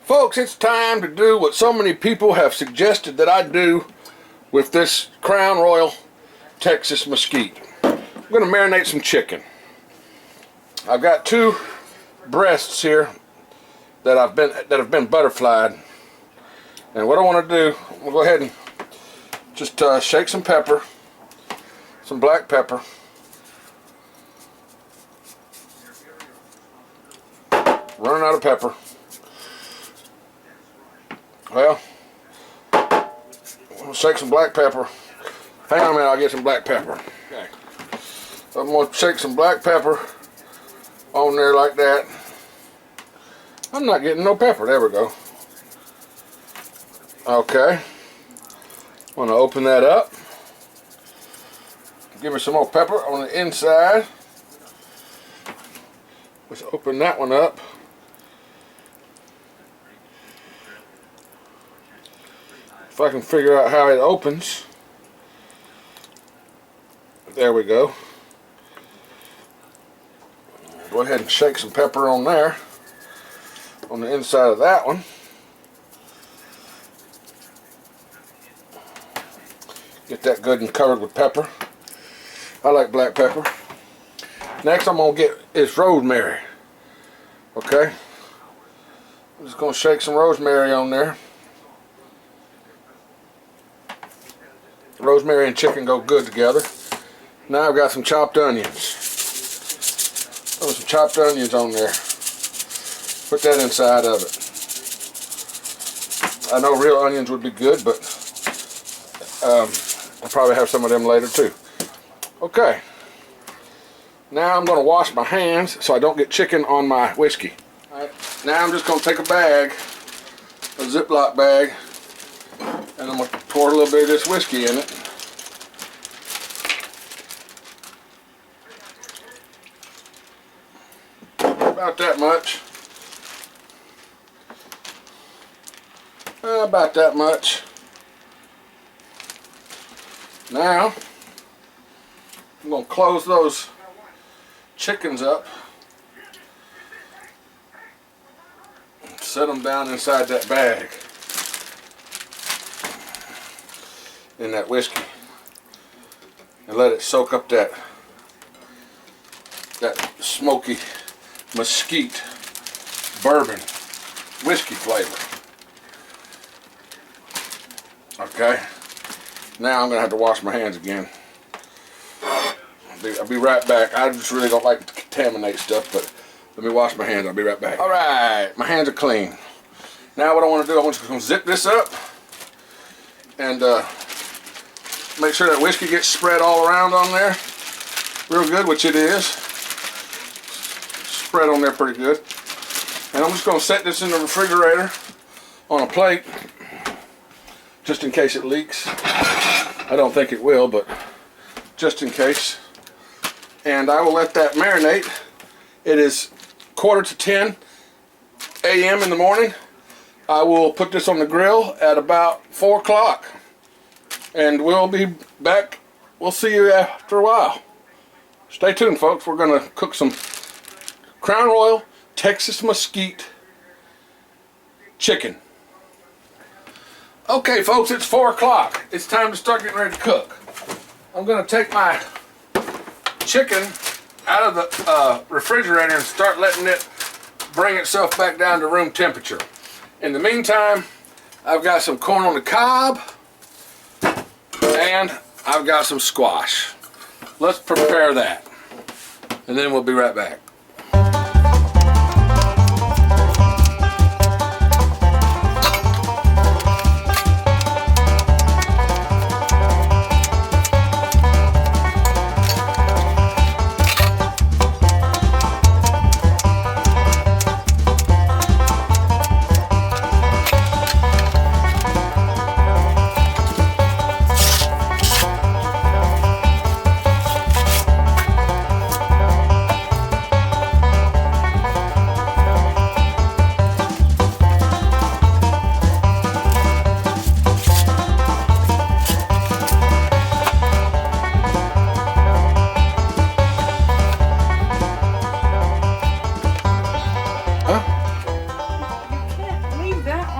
Folks, it's time to do what so many people have suggested that I do with this Crown Royal Texas Mesquite. I'm going to marinate some chicken. I've got 2 breasts here that have been butterflied, and what I want to do, we'll go ahead and just shake some pepper, some black pepper. Running out of pepper. Well, we'll shake some black pepper. Hang on a minute, I'll get some black pepper. Okay. So I'm going to shake some black pepper on there like that. I'm not getting no pepper. There we go. Okay. I'm going to open that up. Give me some more pepper on the inside. Let's open that one up. If I can figure out how it opens. There we go. Go ahead and shake some pepper on there, on the inside of that one. Get that good and covered with pepper. I like black pepper. Next I'm going to get is rosemary. Okay. I'm just going to shake some rosemary on there. Rosemary and chicken go good together. Now I've got some chopped onions. Throw some chopped onions on there. Put that inside of it. I know real onions would be good, but I'll probably have some of them later too. Okay. Now I'm going to wash my hands so I don't get chicken on my whiskey. Alright. Now I'm just going to take a bag, a Ziploc bag, and I'm going to pour a little bit of this whiskey in it. About that much. About that much. Now, I'm going to close those chickens up. Set them down inside that bag. In that whiskey, and let it soak up that smoky mesquite bourbon whiskey flavor. Okay, now I'm gonna have to wash my hands again. I'll be right back. I just really don't like to contaminate stuff, but let me wash my hands. I'll be right back. All right, my hands are clean. Now what I want to do, I'm just gonna zip this up and make sure that whiskey gets spread all around on there real good, which it is. Spread on there pretty good. And I'm just going to set this in the refrigerator on a plate just in case it leaks. I don't think it will, but just in case. And I will let that marinate. It is 9:45 a.m. in the morning. I will put this on the grill at about 4 o'clock. And we'll be back. We'll see you after a while. Stay tuned, folks. We're going to cook some Crown Royal Texas Mesquite chicken. Okay, folks, it's 4 o'clock. It's time to start getting ready to cook. I'm going to take my chicken out of the refrigerator and start letting it bring itself back down to room temperature. In the meantime, I've got some corn on the cob. And I've got some squash. Let's prepare that. And then we'll be right back.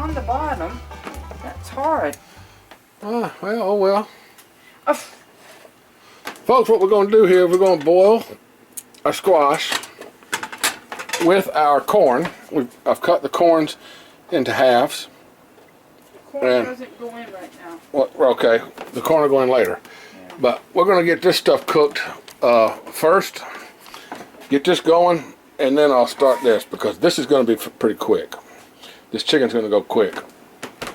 on the bottom. That's hard. Well, oh well. Folks, what we're going to do here, we're going to boil our squash with our corn. I've cut the corns into halves. The corn doesn't go in right now. Well, okay, the corn will go in later. Yeah. But we're going to get this stuff cooked first. Get this going, and then I'll start this, because this is going to be pretty quick. This chicken's going to go quick.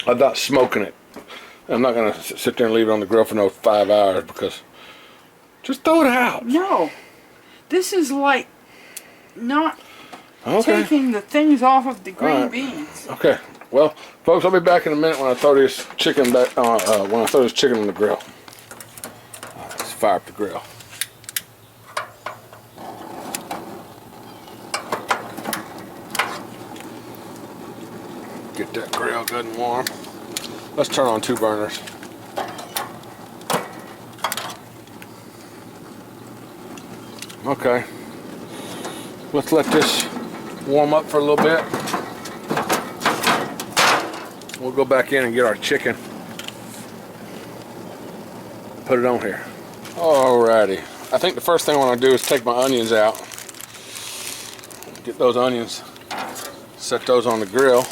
I'm not smoking it. I'm not going to sit there and leave it on the grill for no 5 hours, because just throw it out. No. This is like not taking the things off of the green beans. Okay. Well, folks, I'll be back in a minute when I throw this chicken back. When I throw this chicken on the grill. Let's fire up the grill. Get that grill good and warm. Let's turn on 2 burners. Okay. Let's let this warm up for a little bit. We'll go back in and get our chicken. Put it on here. Alrighty. I think the first thing I want to do is take my onions out. Get those onions. Set those on the grill.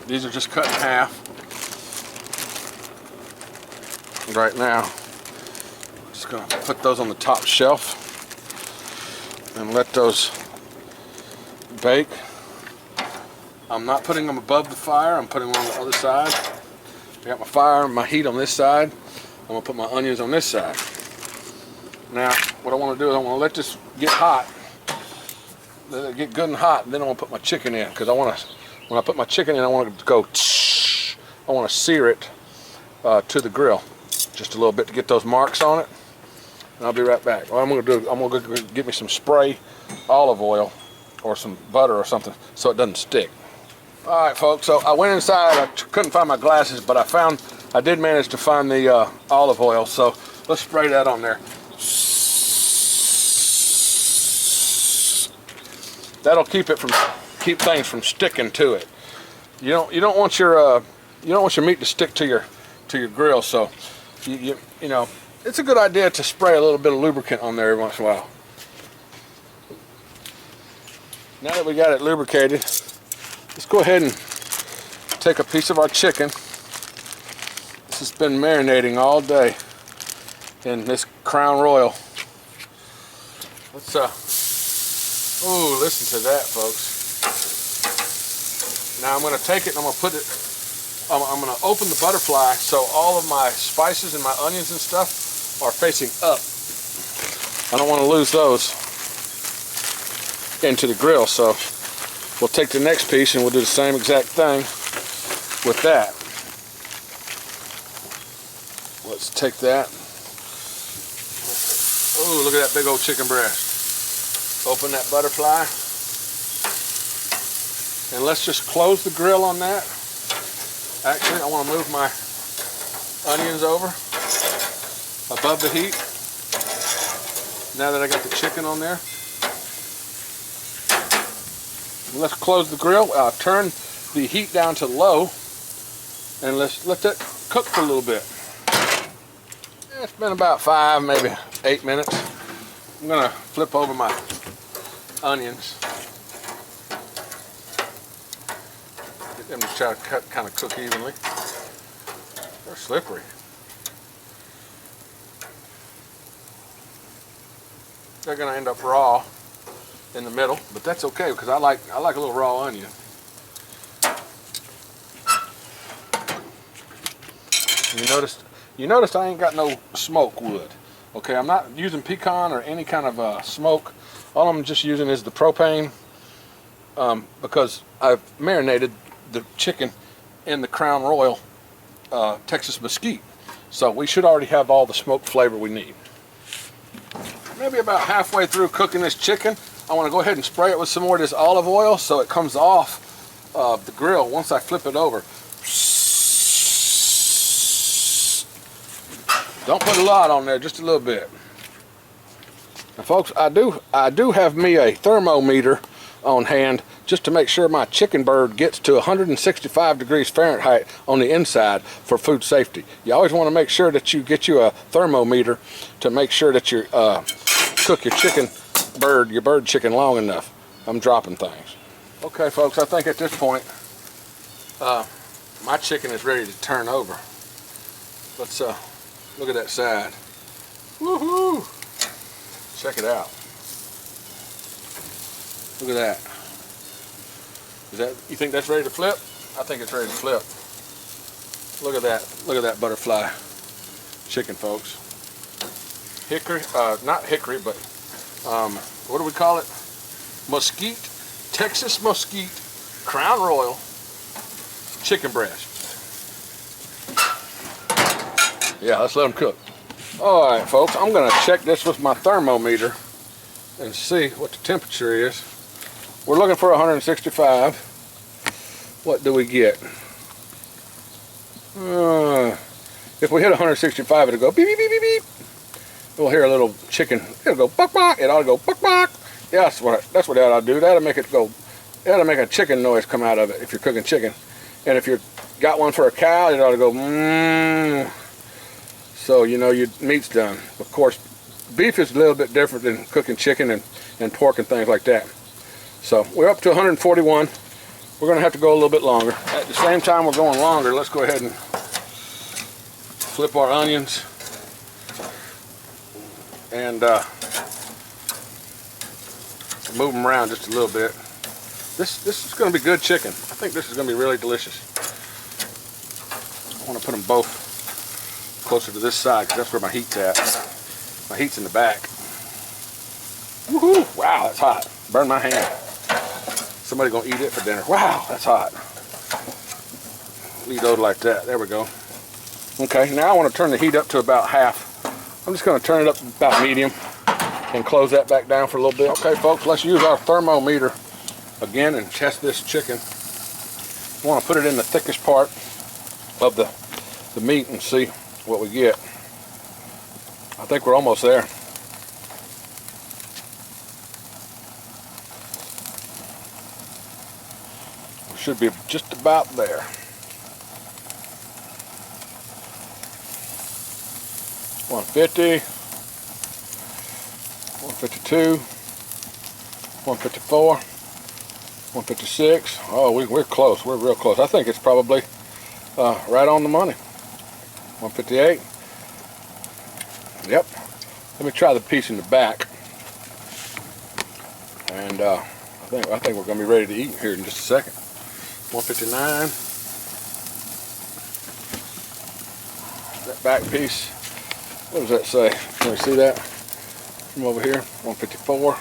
These are just cut in half. Right now, I'm just going to put those on the top shelf and let those bake. I'm not putting them above the fire, I'm putting them on the other side. I got my fire and my heat on this side. I'm going to put my onions on this side. Now, what I want to do is I want to let this get hot. Let it get good and hot, and then I want to put my chicken in, because I want to, when I put my chicken in, I want it to go tsh. I want to sear it to the grill just a little bit to get those marks on it. And I'll be right back. What I'm going to do, I'm going to get me some spray olive oil or some butter or something so it doesn't stick. All right, folks, so I went inside. I couldn't find my glasses, but I did manage to find the olive oil, so let's spray that on there. That'll keep things from sticking to it. You don't want your meat to stick to your grill, so you know, it's a good idea to spray a little bit of lubricant on there every once in a while. Now that we got it lubricated, let's go ahead and take a piece of our chicken. This has been marinating all day in this Crown Royal. Let's ooh, listen to that, folks. Now I'm going to take it and I'm going to put it, I'm going to open the butterfly so all of my spices and my onions and stuff are facing up. I don't want to lose those into the grill, so we'll take the next piece and we'll do the same exact thing with that. Let's take that. Oh, look at that big old chicken breast. Open that butterfly. And let's just close the grill on that. Actually, I want to move my onions over above the heat. Now that I got the chicken on there. Let's close the grill. Turn the heat down to low, and let's let that cook for a little bit. It's been about 5, maybe 8 minutes. I'm gonna flip over my onions. Get them to try to kind of cook evenly. They're slippery. They're gonna end up raw in the middle, but that's okay because I like a little raw onion. You noticed I ain't got no smoke wood. Okay, I'm not using pecan or any kind of smoke. All I'm just using is the propane because I've marinated the chicken in the Crown Royal Texas Mesquite, so we should already have all the smoke flavor we need. Maybe about halfway through cooking this chicken, I want to go ahead and spray it with some more of this olive oil so it comes off the grill once I flip it over. Don't put a lot on there, just a little bit. Now folks, I do have me a thermometer on hand just to make sure my chicken bird gets to 165 degrees Fahrenheit on the inside for food safety. You always want to make sure that you get you a thermometer to make sure that you cook your bird chicken long enough. I'm dropping things. Okay, folks, I think at this point my chicken is ready to turn over. Let's look at that side. Woohoo! Check it out. Look at that. You think that's ready to flip? I think it's ready to flip. Look at that. Look at that butterfly chicken, folks. Hickory, not hickory, but what do we call it? Mesquite, Texas Mesquite, Crown Royal chicken breast. Yeah, let's let them cook. All right, folks, I'm gonna check this with my thermometer and see what the temperature is. We're looking for 165. What do we get? If we hit 165, it'll go beep, beep, beep, beep, beep. We'll hear a little chicken. It'll go buck, buck. It ought to go buck, buck. Yeah, that's what it ought to do. That'll make it go. That'll make a chicken noise come out of it if you're cooking chicken. And if you've got one for a cow, it ought to go mmm. So you know your meat's done. Of course, beef is a little bit different than cooking chicken and pork and things like that. So we're up to 141. We're going to have to go a little bit longer. At the same time we're going longer, let's go ahead and flip our onions and move them around just a little bit. This is going to be good chicken. I think this is going to be really delicious. I want to put them both closer to this side because that's where my heat's at. My heat's in the back. Woohoo! Wow, that's hot. Burn my hand. Somebody gonna eat it for dinner. Wow, that's hot. Leave those like that. There we go. Okay, now I want to turn the heat up to about half. I'm just going to turn it up to about medium and close that back down for a little bit. Okay, folks, let's use our thermometer again and test this chicken. I want to put it in the thickest part of the meat and see what we get. I think we're almost there. We should be just about there. 150, 152, 154, 156. Oh, we're close. We're real close. I think it's probably right on the money. 158. Yep. Let me try the piece in the back. And I think we're going to be ready to eat here in just a second. 159. That back piece. What does that say? Can we see that from over here? 154.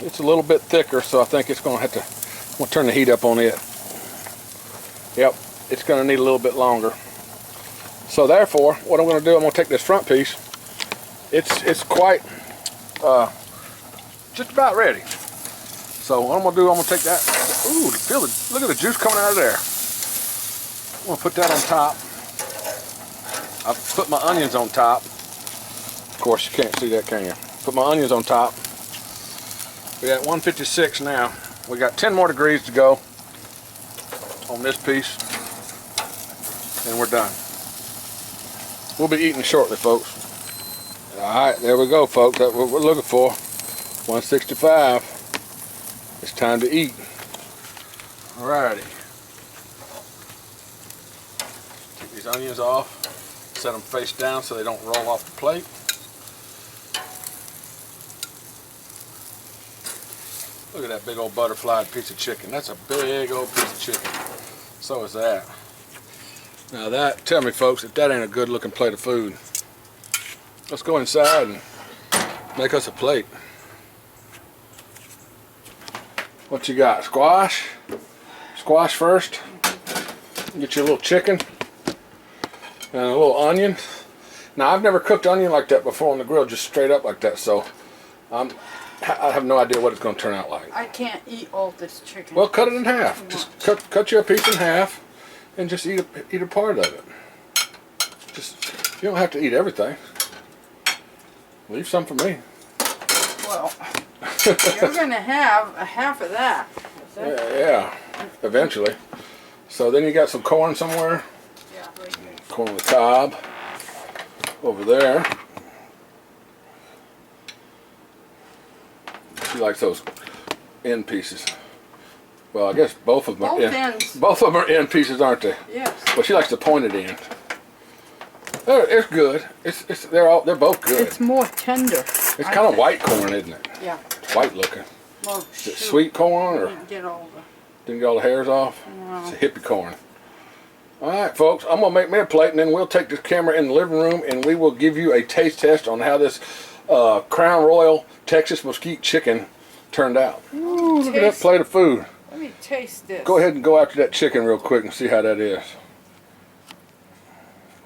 It's a little bit thicker, so I think it's going to have to. I'm going to turn the heat up on it. Yep, it's going to need a little bit longer. So therefore, what I'm going to do, I'm going to take this front piece. It's quite just about ready. So what I'm going to do, I'm going to take that. Ooh, look at the juice coming out of there. I'm going to put that on top. I've put my onions on top. Of course, you can't see that, can you? Put my onions on top. We're at 156 now. We got 10 more degrees to go on this piece, and we're done. We'll be eating shortly, folks. All right, there we go, folks. That's what we're looking for. 165. It's time to eat. All righty. Take these onions off. Set them face down so they don't roll off the plate. Look at that big old butterfly piece of chicken. That's a big old piece of chicken. So is that. Now that, tell me folks, if that ain't a good looking plate of food. Let's go inside and make us a plate. What you got? Squash? Squash first. Get you a little chicken. And a little onion. Now I've never cooked onion like that before on the grill, just straight up like that, so I have no idea what it's going to turn out like. I can't eat all this chicken. Well, cut it in half. Just cut you a piece in half, and just eat a part of it. You don't have to eat everything. Leave some for me. Well, You're gonna have a half of that. Yeah, eventually. So then you got some corn somewhere. Yeah, right here. Corn on the cob over there. She likes those end pieces. Well, I guess both of them are Both ends. Both of them are end pieces, aren't they? Yes. But she likes the pointed end. It's good. They're both good. It's more tender. It's kind of white corn, isn't it? Yeah. It's white looking. Well, Is it sweet corn or didn't get all didn't get all the hairs off? No. It's a hippie corn. All right, folks. I'm gonna make me a plate, and then we'll take this camera in the living room, and we will give you a taste test on how this Crown Royal Texas Mesquite chicken turned out. Ooh, look at that plate of food. Let me taste this. Go ahead and go after that chicken real quick and see how that is.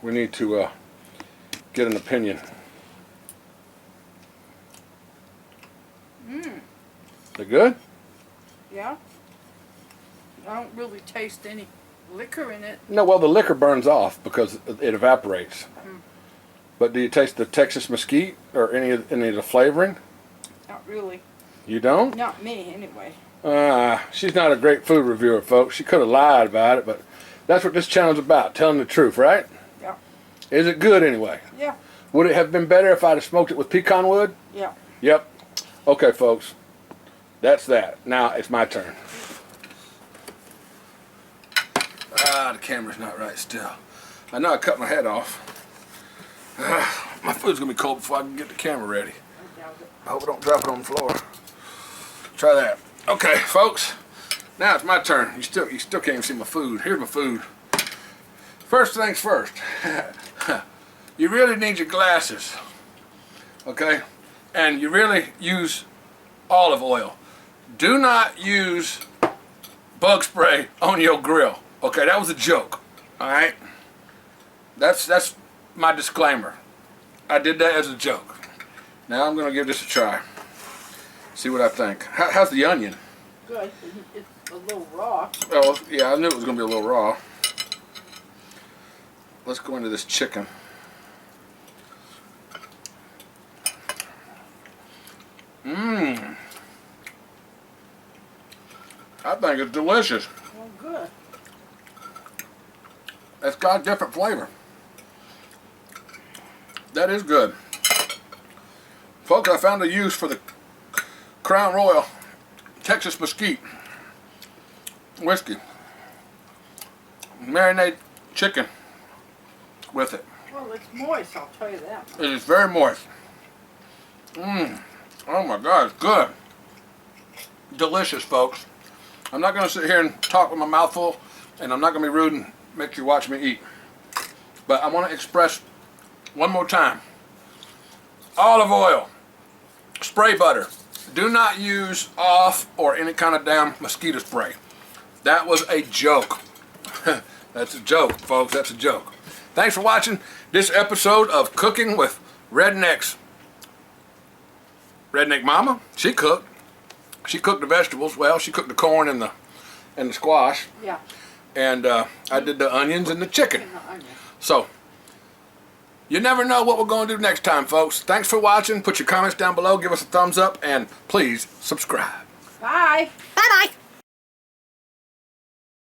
We need to get an opinion. They good? Yeah. I don't really taste any liquor in it. No, well, the liquor burns off because it evaporates. But do you taste the Texas Mesquite or any of the flavoring? Not really. You don't? Not me, anyway. She's not a great food reviewer, folks. She could have lied about it, but that's what this channel's about, telling the truth, right? Yeah. Is it good anyway? Yeah. Would it have been better if I'd have smoked it with pecan wood? Yeah. Yep. Okay, folks. That's that. Now it's my turn. The camera's not right still. I know I cut my head off. My food's going to be cold before I can get the camera ready. I hope I don't drop it on the floor. Try that. Okay, folks. Now it's my turn. You still can't even see my food. Here's my food. First things first. You really need your glasses. Okay? And you really use olive oil. Do not use bug spray on your grill. Okay, that was a joke. Alright? That's my disclaimer. I did that as a joke. Now I'm going to give this a try. See what I think. How's the onion? Good. It's a little raw. Oh, yeah, I knew it was going to be a little raw. Let's go into this chicken. I think it's delicious. Well, good. It's got a different flavor. That is good. Folks, I found a use for the Crown Royal Texas Mesquite whiskey. Marinade chicken with it. Well, it's moist, I'll tell you that. It is very moist. Oh my God, it's good. Delicious, folks. I'm not going to sit here and talk with my mouth full, and I'm not going to be rude and make you watch me eat. But I want to express one more time. Olive oil, spray butter. Do not use off or any kind of damn mosquito spray. That was a joke. That's a joke, folks. That's a joke. Thanks for watching this episode of Cooking with Rednecks. Redneck Mama, she cooked. She cooked the vegetables. Well, she cooked the corn and the squash. Yeah. And I did the onions and the chicken. And the onion. So, you never know what we're going to do next time, folks. Thanks for watching. Put your comments down below. Give us a thumbs up. And please subscribe. Bye. Bye-bye.